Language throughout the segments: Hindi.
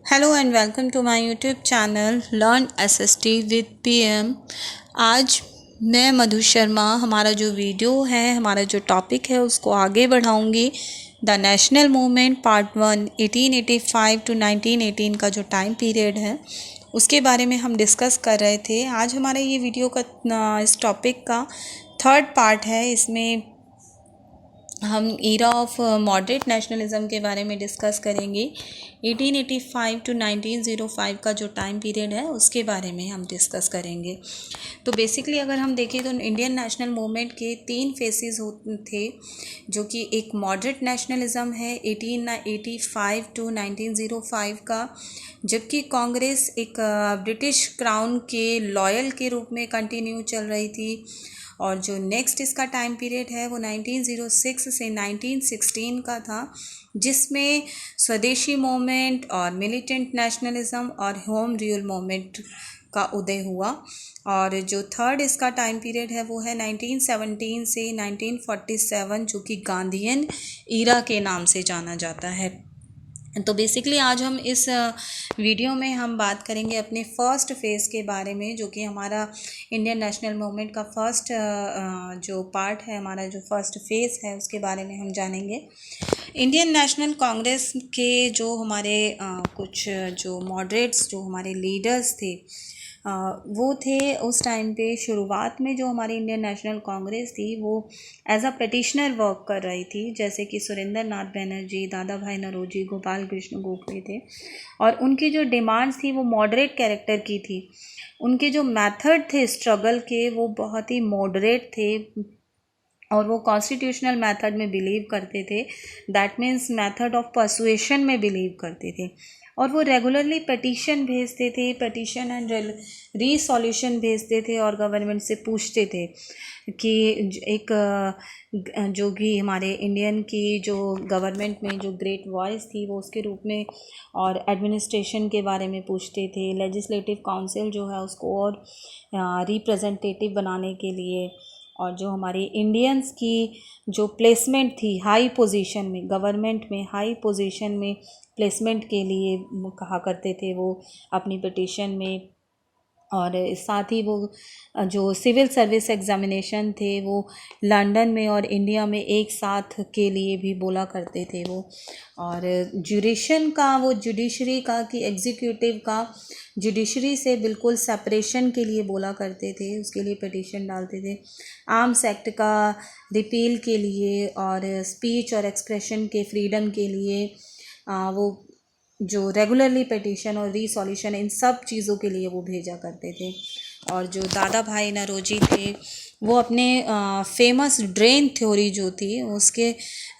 Hello and welcome to my YouTube channel learn SST with PM. आज मैं मधु शर्मा हमारा जो वीडियो है, हमारा जो टॉपिक है उसको आगे बढ़ाऊंगी। The national movement part 1 1885 to 1918 का जो टाइम पीरियड है उसके बारे में हम डिस्कस कर रहे थे। आज हमारा ये वीडियो का इस टॉपिक का थर्ड पार्ट है। इसमें हम ईरा ऑफ मॉडरेट नेशनलिज्म के बारे में डिस्कस करेंगे। 1885 टू 1905 का जो टाइम पीरियड है उसके बारे में हम डिस्कस करेंगे। तो बेसिकली अगर हम देखें तो इंडियन नेशनल मूवमेंट के 3 फेसेस थे, जो कि एक मॉडरेट नेशनलिज्म है 1885 टू 1905 का, जबकि कांग्रेस एक ब्रिटिश क्राउन के लॉयल के रूप में कंटिन्यू चल रही थी। और जो नेक्स्ट इसका टाइम पीरियड है वो 1906 से 1916 का था, जिसमें स्वदेशी मूवमेंट और मिलिटेंट नेशनलिज्म और होम रूल मूवमेंट का उदय हुआ। और जो थर्ड इसका टाइम पीरियड है वो है 1917 से 1947, जो कि गांधीयन ईरा के नाम से जाना जाता है। तो बेसिकली आज हम इस वीडियो में हम बात करेंगे अपने फर्स्ट फेज़ के बारे में, जो कि हमारा इंडियन नेशनल मूवमेंट का फर्स्ट जो पार्ट है, हमारा जो फर्स्ट फेज़ है उसके बारे में हम जानेंगे। इंडियन नेशनल कांग्रेस के जो हमारे कुछ जो मॉडरेट्स, जो हमारे लीडर्स थे, वो थे उस टाइम पे। शुरुआत में जो हमारी इंडियन नेशनल कांग्रेस थी वो एज अ पिटिशनर वर्क कर रही थी, जैसे कि सुरेंद्र नाथ बनर्जी, दादा भाई नौरोजी, गोपाल कृष्ण गोखले थे। और उनकी जो डिमांड्स थी वो मॉडरेट कैरेक्टर की थी। उनके जो मेथड थे स्ट्रगल के वो बहुत ही मॉडरेट थे, और वो कॉन्स्टिट्यूशनल मेथड में बिलीव करते थे। That means method of persuasion में बिलीव करते थे। और वो रेगुलरली पिटीशन भेजते थे, पिटीशन एंड रीसॉल्यूशन भेजते थे, और गवर्नमेंट से पूछते थे कि एक जो भी हमारे इंडियन की जो गवर्नमेंट में जो ग्रेट वॉइस थी वो उसके रूप में, और एडमिनिस्ट्रेशन के बारे में पूछते थे। लेजिस्लेटिव काउंसिल जो है उसको और रिप्रेजेंटेटिव बनाने के लिए, और जो हमारी इंडियंस की जो प्लेसमेंट थी हाई पोजीशन में, गवर्नमेंट में हाई पोजीशन में प्लेसमेंट के लिए कहा करते थे वो अपनी पिटीशन में। और साथ ही वो जो सिविल सर्विस एग्ज़ामिनेशन थे वो लंदन में और इंडिया में एक साथ के लिए भी बोला करते थे वो। और जुडिशन का, वो जुडिशरी का कि एग्जीक्यूटिव का जुडिशरी से बिल्कुल सेपरेशन के लिए बोला करते थे, उसके लिए पिटीशन डालते थे। आर्म्स एक्ट का रिपील के लिए, और स्पीच और एक्सप्रेशन के फ्रीडम के लिए वो जो रेगुलरली पिटीशन और रीसॉल्यूशन, इन सब चीज़ों के लिए वो भेजा करते थे। और जो दादा भाई नौरोजी थे वो अपने फेमस ड्रेन थ्योरी जो थी उसके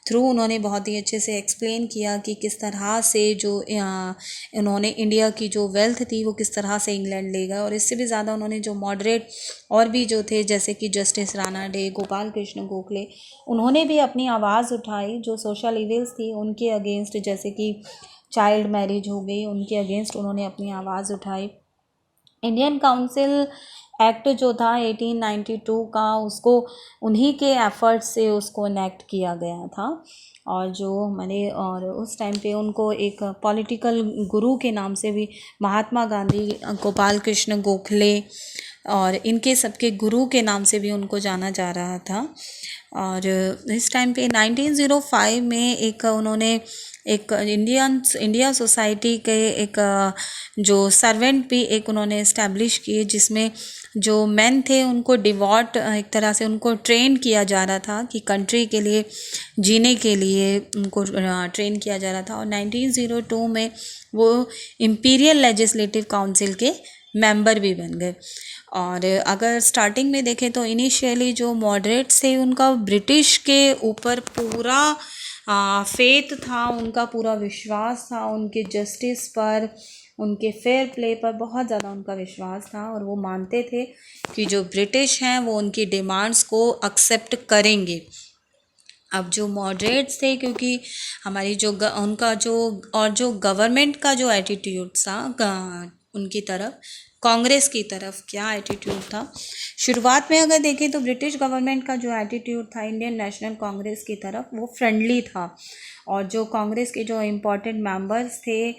थ्रू उन्होंने बहुत ही अच्छे से एक्सप्लेन किया कि किस तरह से जो उन्होंने इंडिया की जो वेल्थ थी वो किस तरह से इंग्लैंड ले गया। और इससे भी ज़्यादा उन्होंने जो मॉडरेट और भी जो थे, जैसे कि जस्टिस राणा डे, गोपाल कृष्ण गोखले, उन्होंने भी अपनी आवाज़ उठाई जो सोशल इविल्स थी उनके अगेंस्ट, जैसे कि चाइल्ड मैरिज हो गई, उनके अगेंस्ट उन्होंने अपनी आवाज़ उठाई। इंडियन काउंसिल एक्ट जो था 1892 का, उसको उन्हीं के एफर्ट से उसको इनेक्ट किया गया था। और जो हमारे, और उस टाइम पे उनको एक पॉलिटिकल गुरु के नाम से भी, महात्मा गांधी, गोपाल कृष्ण गोखले और इनके सबके गुरु के नाम से भी उनको जाना जा रहा था। और इस टाइम पे 1905 में एक उन्होंने एक इंडिया सोसाइटी के एक जो सर्वेंट भी एक उन्होंने इस्टेब्लिश किए, जिसमें जो मेन थे उनको डिवोट एक तरह से उनको ट्रेन किया जा रहा था कि कंट्री के लिए जीने के लिए उनको ट्रेन किया जा रहा था। और 1902 में वो इम्पीरियल लेजिस्लेटिव काउंसिल के मेंबर भी बन गए। और अगर स्टार्टिंग में देखें तो इनिशियली जो मॉडरेट्स थे उनका ब्रिटिश के ऊपर पूरा फेथ था, उनका पूरा विश्वास था, उनके जस्टिस पर, उनके फेयर प्ले पर बहुत ज़्यादा उनका विश्वास था। और वो मानते थे कि जो ब्रिटिश हैं वो उनकी डिमांड्स को एक्सेप्ट करेंगे। अब जो मॉडरेट्स थे, क्योंकि हमारी जो उनका जो और जो गवर्नमेंट का जो एटीट्यूड था उनकी तरफ, कांग्रेस की तरफ क्या एटीट्यूड था। शुरुआत में अगर देखें तो ब्रिटिश गवर्नमेंट का जो एटीट्यूड था इंडियन नेशनल कांग्रेस की तरफ वो फ्रेंडली था, और जो कांग्रेस के जो इम्पोर्टेंट मेंबर्स थे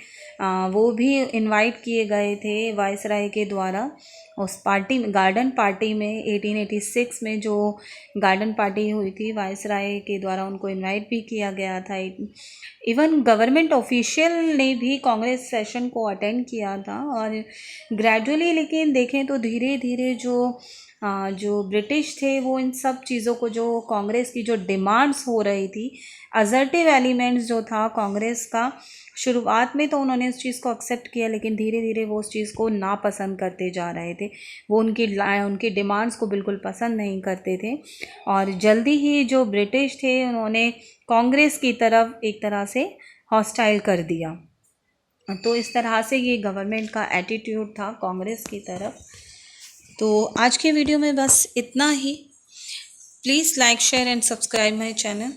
वो भी इनवाइट किए गए थे वायसराय के द्वारा उस पार्टी में, गार्डन पार्टी में 1886 में जो गार्डन पार्टी हुई थी वायसराय के द्वारा उनको इनवाइट भी किया गया था। इवन गवर्नमेंट ऑफिशियल ने भी कांग्रेस सेशन को अटेंड किया था। और ग्रेजुअली लेकिन देखें तो धीरे धीरे जो ब्रिटिश थे वो इन सब चीज़ों को, जो कांग्रेस की जो डिमांड्स हो रही थी, असर्टिव एलिमेंट्स जो था कांग्रेस का, शुरुआत में तो उन्होंने उस चीज़ को एक्सेप्ट किया, लेकिन धीरे धीरे वो उस चीज़ को नापसंद करते जा रहे थे। वो उनकी डिमांड्स को बिल्कुल पसंद नहीं करते थे, और जल्दी ही जो ब्रिटिश थे उन्होंने कांग्रेस की तरफ एक तरह से हॉस्टाइल कर दिया। तो इस तरह से ये गवर्नमेंट का एटीट्यूड था कांग्रेस की तरफ। तो आज के वीडियो में बस इतना ही। Please like, share and subscribe my channel.